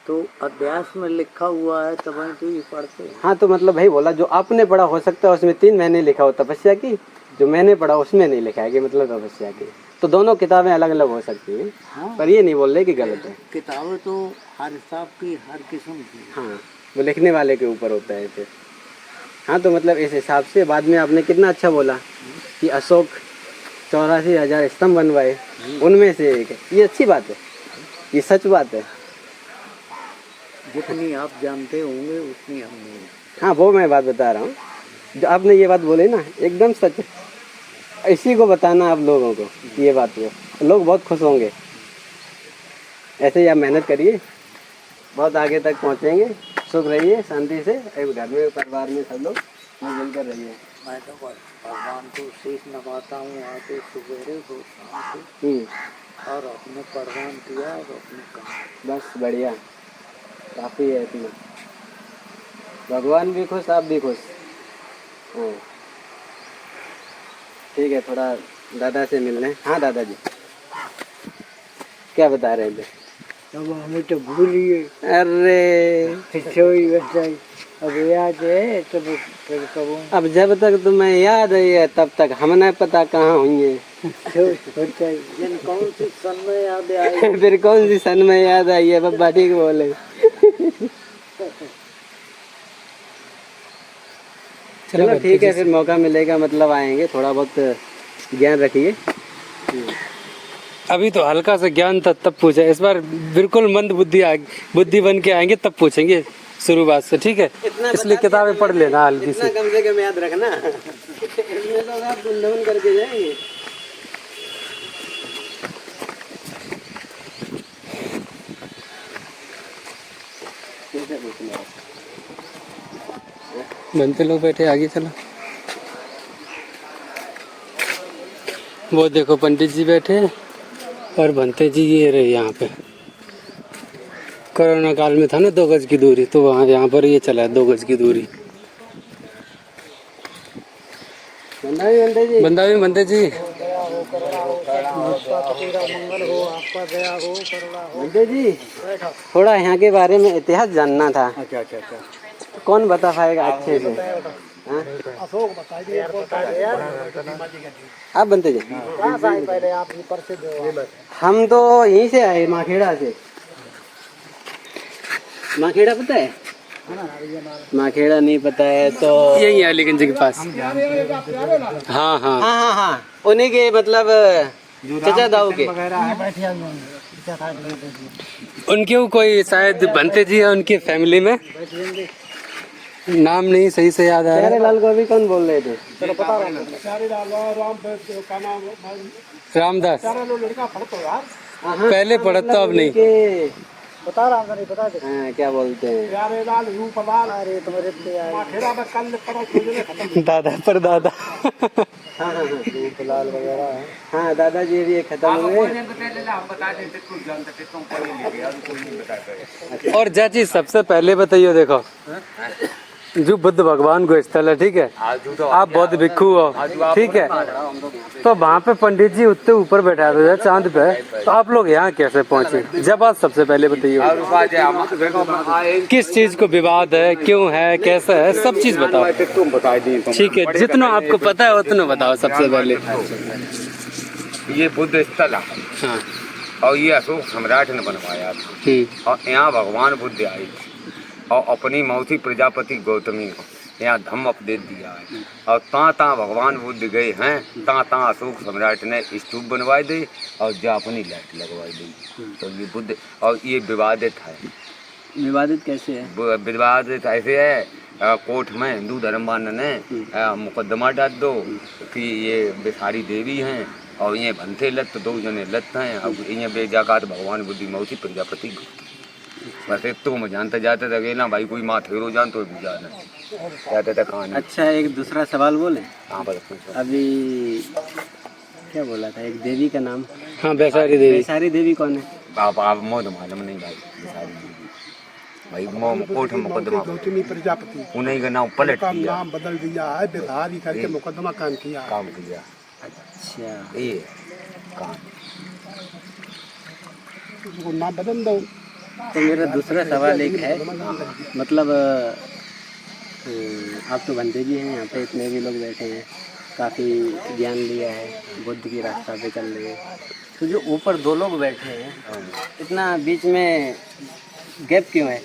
S2: तो अध्यास में लिखा हुआ है तब तो ये पढ़ते हैं।
S3: हाँ, तो मतलब भाई बोला जो आपने पढ़ा हो सकता है उसमें 3 महीने लिखा हो तपस्या की, जो मैंने पढ़ा उसमें नहीं लिखा है कि मतलब तपस्या की। तो दोनों किताबें अलग अलग हो सकती हैं।
S2: हाँ।
S3: पर ये नहीं बोल रहे कि गलत है।
S2: किताबें तो हर हिसाब की, हर किस्म की।
S3: हाँ, वो लिखने वाले के ऊपर होता है फिर। हाँ, तो मतलब इस हिसाब से बाद में आपने कितना अच्छा बोला कि अशोक 84,000 स्तंभ बनवाए, उनमें से एक है। ये अच्छी बात है, ये सच बात है।
S2: जितनी आप जानते होंगे उतनी हम नहीं।
S3: हाँ, वो मैं बात बता रहा हूँ। जो आपने ये बात बोली ना, एकदम सच है। इसी को बताना आप लोगों को, ये बात वो लोग बहुत खुश होंगे। ऐसे ही आप मेहनत करिए, बहुत आगे तक पहुँचेंगे। सुख रहिए शांति से, एक घर में परिवार में सब लोग मिलजुल कर रहिए।
S2: मैं तो भगवान को शीश नवाता हूँ आके सवेरे को शाम को, और अपने प्रणाम किया और अपने काम।
S3: बस बढ़िया, काफ़ी है इतना। भगवान भी खुश, आप भी खुश। हाँ ठीक है, थोड़ा दादा से मिलने। हाँ दादाजी, क्या बता रहे थे?
S2: अब हमें तो भूलिए,
S3: अरे
S2: ही बताई। अब याद है तब फिर कहूँ
S3: अब जब तक तुम्हें याद है तब तक हमने पता कहाँ हुई है।
S2: बताई कौन सी सन में याद आई।
S3: फिर कौन सी सन में याद आई है, बब्बा ठीक बोले। चलो ठीक है, फिर मौका मिलेगा मतलब आएंगे। थोड़ा बहुत ज्ञान रखिए।
S1: अभी तो हल्का सा ज्ञान था तब पूछा, इस बार बिल्कुल मंद बुद्धि बन के आएंगे तब पूछेंगे शुरुआत से, ठीक है? इसलिए किताबें पढ़ लेना हल्की
S3: इतना
S1: सी।
S3: कम से कम याद रखना। इसमें लोग आप धुन करके जाएंगे।
S1: बनते लोग बैठे, आगे चलो। वो देखो पंडित जी बैठे और बनते जी ये रहे यहाँ पे। कोरोना काल में था ना 2 गज की दूरी, तो वहाँ यहाँ पर ये चला है 2 गज की दूरी। बनते जी
S2: मंगल हो, आपका दया हो, करुणा हो।
S3: बंदे जी, थोड़ा यहाँ के बारे में इतिहास जानना था।
S2: अच्छा अच्छा अच्छा,
S3: कौन बता पाएगा अच्छे से? हाँ?
S2: अशोक बताइए।
S3: आप बनते जी?
S2: कहाँ से आए पहले आप? प्रसिद्ध हो।
S3: हम तो यहीं से आए, माखेड़ा से। माखेड़ा पता है? माखेड़ा नहीं पता है तो
S1: यही है अलीगंज के पास। हाँ हाँ
S3: हाँ हाँ, उन्हीं के मतलब चचा दाऊ के।
S1: उनके वो कोई शायद बनते जी है उनके फैमिली में, नाम नहीं सही से याद आ रहा।
S3: प्यारे लाल को अभी कौन बोल रहे थे?
S1: रामदास
S3: हाँ,
S1: पहले पढ़ा था, अब नहीं।
S3: के
S2: बता रहा हूँ, बता दे।
S3: हाँ, क्या बोलते हैं?
S2: अरे तुम्हारे
S1: दादा पर दादा।
S3: हाँ हाँ
S2: लाल वगैरह है।
S3: हाँ, दादाजी भी खत्म हुए।
S1: और जा चीज सबसे पहले बताइए, देखो जो बुद्ध भगवान को स्थल है, ठीक है? आप बौद्ध भिक्षु हो, ठीक है? तो वहाँ पे पंडित जी उतने ऊपर बैठा थे चांद पे, तो आप लोग यहाँ कैसे पहुँचे? जब आप सबसे पहले बताइए, किस चीज को विवाद है, क्यों है, कैसा है, सब चीज बताओ। ठीक है, जितना आपको पता है उतना बताओ सबसे पहले।
S4: ये बुद्ध स्थल है
S1: हाँ।
S4: और ये अशोक सम्राट ने बनवाया था। और यहाँ भगवान बुद्ध आए थे और अपनी मौसी प्रजापति गौतमी को यहाँ धम्म उपदेश दिया है। और ता भगवान बुद्ध गए हैं, ता अशोक सम्राट ने स्तूप बनवाए दे और जापनी लाइट लगवाई दी। तो ये बुद्ध, और ये विवादित है।
S3: विवादित कैसे है?
S4: विवादित ऐसे है, कोर्ट में हिंदू धर्म वाले ने मुकदमा डाल दो कि ये बिहारी देवी हैं और ये बनते लत 2 जने लत हैं। अब ये बेजाकात भगवान बुद्धि मौसी प्रजापति बस एक तो मैं जानते जाते थे ना भाई, कोई माँ ठेरो जान तो भी जाना जाते थे कहानी।
S3: अच्छा, एक दूसरा सवाल बोले।
S4: हाँ बस
S3: अभी क्या बोला था? एक देवी का नाम।
S1: हाँ, वैशाली देवी।
S3: वैशाली देवी कौन है?
S4: आप मोद मालूम नहीं भाई, बिहारी देवी भाई कोर्ट में मुकदमा
S5: गौतमी प्रजापति
S4: उन्हीं का नाम पलट
S5: का
S4: दिया,
S5: नाम बदल दिया है, बिहारी करके मुकदमा कायम किया है।
S4: काम किया।
S3: अच्छा,
S4: ये काम
S5: उसको नाम बदल दो।
S3: तो मेरा दूसरा सवाल एक है, मतलब आप तो बनते जी हैं, यहाँ पे इतने भी लोग बैठे हैं, काफ़ी ज्ञान लिया है, बुद्ध की रास्ता पे चल रहे हैं, तो जो ऊपर 2 लोग बैठे हैं, इतना बीच में गैप क्यों है?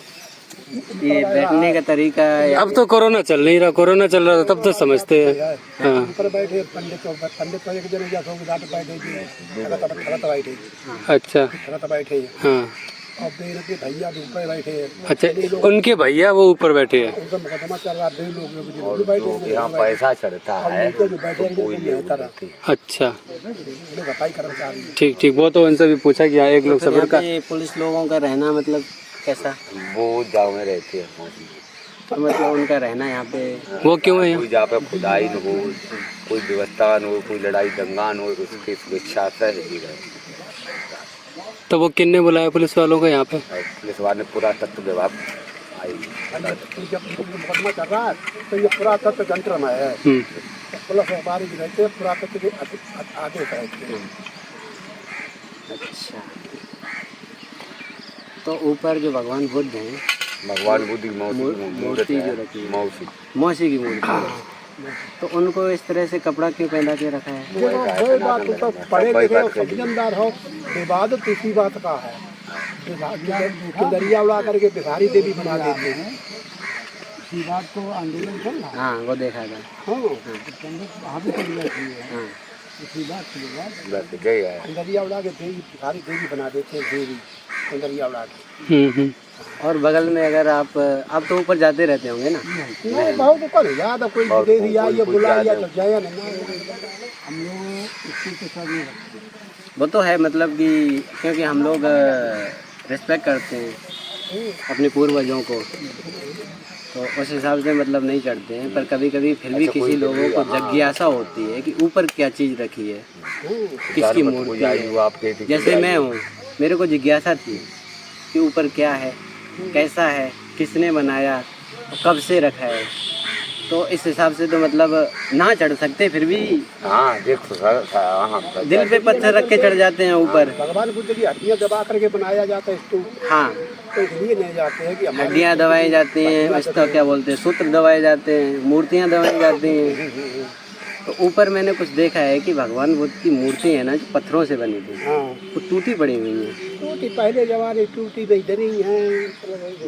S3: ये बैठने का तरीका या
S1: अब तो कोरोना चल नहीं रहा, कोरोना चल रहा था तब तो समझते हैं। हाँ।
S5: ऊपर बैठे पंडित तो एक जने जा सो जाट बैठे जी, खड़ा बैठे
S1: अच्छा।
S5: खड़ा बैठे।
S1: हाँ।
S5: और बेर के भैया भी ऊपर बैठे हैं।
S1: अच्छा, उनके भैया वो ऊपर बैठे हैं।
S5: उनका मुकदमा चल रहा है, 2 लोग जो
S4: और
S5: बैठे
S4: जो
S5: हैं,
S4: यहाँ पैसा चढ़ता
S5: और
S4: है
S5: नीचे जो बैठे हैं,
S4: तो कोई
S5: वो
S4: नहीं
S5: बेहतर है।
S4: होती है।
S1: अच्छा,
S5: लोग सफाई कर्मचारी हैं।
S1: ठीक ठीक, वो तो उनसे भी पूछा कि यहाँ एक लोग
S3: फिर
S1: सबर
S3: यहाँ
S1: का।
S3: पे पुलिस लोगों का रहना मतलब कैसा?
S4: वो गाँव में रहते हैं।
S3: तो मतलब उनका रहना यहाँ पे
S1: वो क्यों है यहाँ?
S4: कोई जहाँ पे खुदाई न हो, कोई व्यवस्था न हो, कोई लड़ाई दंगा न हो, उसकी सुरक्षा से ही रहे।
S1: तो वो किन्ने बुलाया पुलिस वालों को यहाँ पे?
S4: और पुलिस वाले पुरातत्व विभाग आई।
S5: तो जब मुकदमा चल रहा है तो ये पुरातत्व तंत्र में है, पुलिस व्यापारी भी रहते हैं, पुरातत्व के आगे रहते हैं।
S3: अच्छा, तो ऊपर जो भगवान बुद्ध हैं,
S4: भगवान बुद्ध की
S3: मूर्ति जो रखी है,
S4: मौसी
S3: मौसी की मूर्ति है, तो उनको इस तरह से कपड़ा क्यों पहना के रखा है?
S5: देखो, वो बात तो पढ़े लिखे हो, समझदार हो, विवाद तो इसी बात का है। दरिया उड़ा करके बिहारी देवी बना देते हैं, इसी बात तो आंदोलन चल रहा है।
S3: हाँ, वो देखा था।
S5: हाँ, वहाँ भी चल रही है,
S3: हाँ,
S5: इसी बात की बात।
S4: बस गए है।
S5: दरिया उड़ा के देवी, बिहारी देवी बना देते हैं, देवी दरिया उड़ा के।
S3: और बगल में अगर आप तो ऊपर जाते रहते होंगे ना?
S5: नहीं, बहुत ऊपर याद है, कोई
S4: बहुत
S5: विदेशी आई है,
S4: कोई
S5: बुलाया
S4: ज्यादा।
S5: तो जाया नहीं। हम लोग इसकी तो सब नहीं रखते।
S3: वो तो है, मतलब कि क्योंकि हम लोग रिस्पेक्ट करते हैं अपने पूर्वजों को, तो उस हिसाब से मतलब नहीं चढ़ते हैं। पर कभी कभी फिर भी किसी लोगों को जिज्ञासा होती है कि ऊपर क्या चीज़ रखी है, किसकी मूर्ति है। जैसे मैं हूँ, मेरे को जिज्ञासा थी कि ऊपर क्या है, कैसा है, किसने बनाया, कब से रखा है। तो इस हिसाब से तो मतलब ना चढ़ सकते, फिर भी
S4: हाँ देखो सर, हाँ
S3: दिल पे पत्थर रख के चढ़ जाते हैं ऊपर।
S5: भगवान बुद्ध की हड्डियाँ दबा करके बनाया जाता है स्तूप,
S3: हाँ,
S5: तो इसलिए नहीं जाते हैं कि हमारे
S3: हड्डियाँ दबाई जाती हैं, उसका क्या बोलते हैं, सूत्र दबाए जाते हैं, मूर्तियाँ दबाई जाती हैं। तो ऊपर मैंने कुछ देखा है कि भगवान बुद्ध की मूर्ति है ना, जो पत्थरों से बनी थी,
S5: हाँ,
S3: वो टूटी पड़ी हुई है।
S5: टूटी पहले जमाने टूटी भी इधर ही है।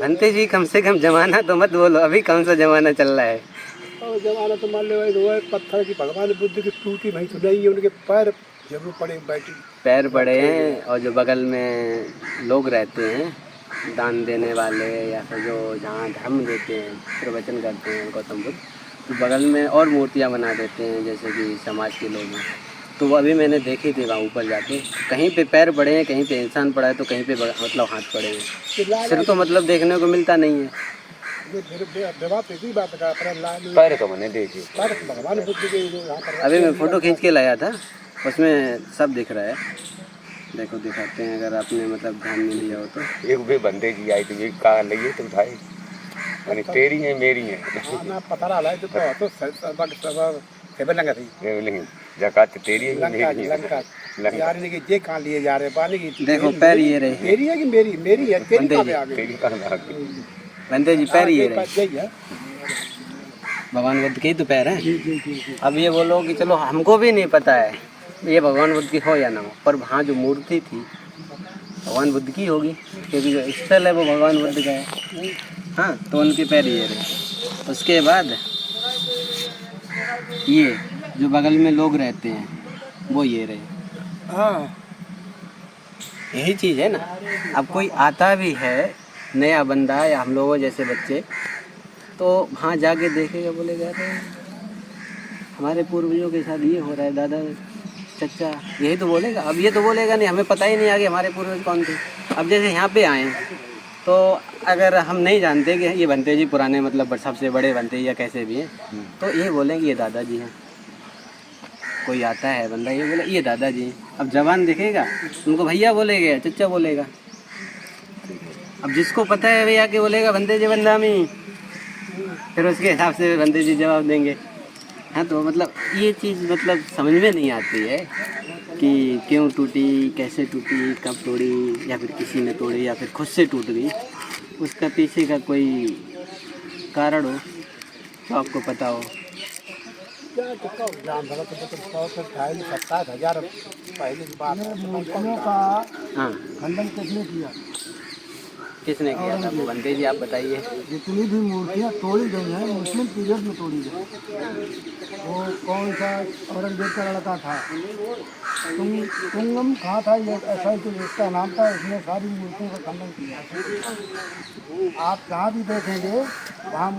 S3: भंते जी, कम से कम जमाना तो मत बोलो, अभी कौन सा जमाना चल रहा है?
S5: और जमाना तो मान लो वो पत्थर की भगवान बुद्ध की टूटी नहीं तो नहीं है, उनके पैर जरूर पड़े बैठी।
S3: पैर पड़े हैं, और जो बगल में लोग रहते हैं दान देने वाले, या फिर जो जहाँ धर्म देते हैं, प्रवचन करते हैं गौतम बुद्ध, तो बगल में और मूर्तियाँ बना देते हैं, जैसे कि समाज के लोग हैं। तो वो अभी मैंने देखी थी वहाँ ऊपर जाके, कहीं पे पैर पड़े हैं, कहीं पे इंसान पड़ा है, तो कहीं पे मतलब हाथ पड़े हैं। सिर तो मतलब देखने को मिलता नहीं है।
S4: पैर तो मैंने देखी।
S5: भगवान बुद्ध के यहाँ पर
S3: अभी मैं फ़ोटो खींच के लाया था, उसमें सब दिख रहा है। देखो, दिखाते हैं अगर आपने मतलब ध्यान में लिया हो तो।
S4: एक भी बंदे की आई थी, ये कहाँ लगी तुम भाई, यानी तेरी है मेरी है।
S5: ना पता रहा तो सेवन लगा थी
S4: नहीं, जकात तेरी है
S5: लंका
S4: मेरी
S5: लंका
S4: है।
S5: यार ने कि ये कहाँ लिए जा रहे पानी की।
S3: देखो पैर ये रहे,
S5: मेरी है कि मेरी है, तेरी कहाँ पे आ गई?
S4: तेरी कहाँ आ गई?
S3: बंदे जी पैर ये रहे,
S5: यही है।
S3: भगवान बुद्ध के ही तो पैर हैं। अब ये बोलो कि चलो हमको भी नहीं पता है ये भगवान बुद्ध की हो या ना हो, पर वहाँ जो मूर्ति थी भगवान बुद्ध की होगी, क्योंकि जो स्थल है वो भगवान बुद्ध का है। हाँ, तो उनके पैर ये रहे। उसके बाद ये जो बगल में लोग रहते हैं वो ये रहे।
S5: हाँ,
S3: यही चीज़ है ना। अब कोई आता भी है नया बंदा या हम लोगों जैसे बच्चे, तो वहाँ जाके देखेगा, बोलेगा अरे हमारे पूर्वजों के साथ ये हो रहा है, दादा चचा, यही तो बोलेगा। अब ये तो बोलेगा नहीं, हमें पता ही नहीं आगे हमारे पूर्वज कौन थे। अब जैसे यहाँ पे आए तो अगर हम नहीं जानते कि ये भंते जी पुराने मतलब सबसे बड़े भंते या कैसे भी हैं, तो ये बोलेंगे ये दादाजी हैं। कोई आता है बंदा, ये बोले ये दादाजी हैं। अब जवान दिखेगा उनको भैया बोलेगा, चचा बोलेगा। अब जिसको पता है भैया के बोलेगा भंते जी बंदामी, फिर उसके हिसाब से भंते जी जवाब देंगे। हाँ, तो मतलब ये चीज़ मतलब समझ में नहीं आती है कि क्यों टूटी, कैसे टूटी, कब तोड़ी, या फिर किसी ने तोड़ी, या फिर खुद से टूट गई। उसका पीछे का कोई कारण हो तो आपको पता हो।
S5: ग्राम भगत तो 27,000 पहले की बात है। मूर्तियों का
S3: हाँ,
S5: खंडन किसने किया?
S3: किसने किया था बंदे जी, आप बताइए।
S5: जितनी भी मूर्तियाँ तोड़ी गई हैं मुस्लिम पीरियड में तोड़ी गई। वो कौन सा औरंगजेब का लड़का था, तुंगम कहाँ था, ये ऐसा ही कुछ उसका नाम था, उसने सारी मूर्तियों का खंडन किया। आप जहाँ भी देखेंगे वहाँ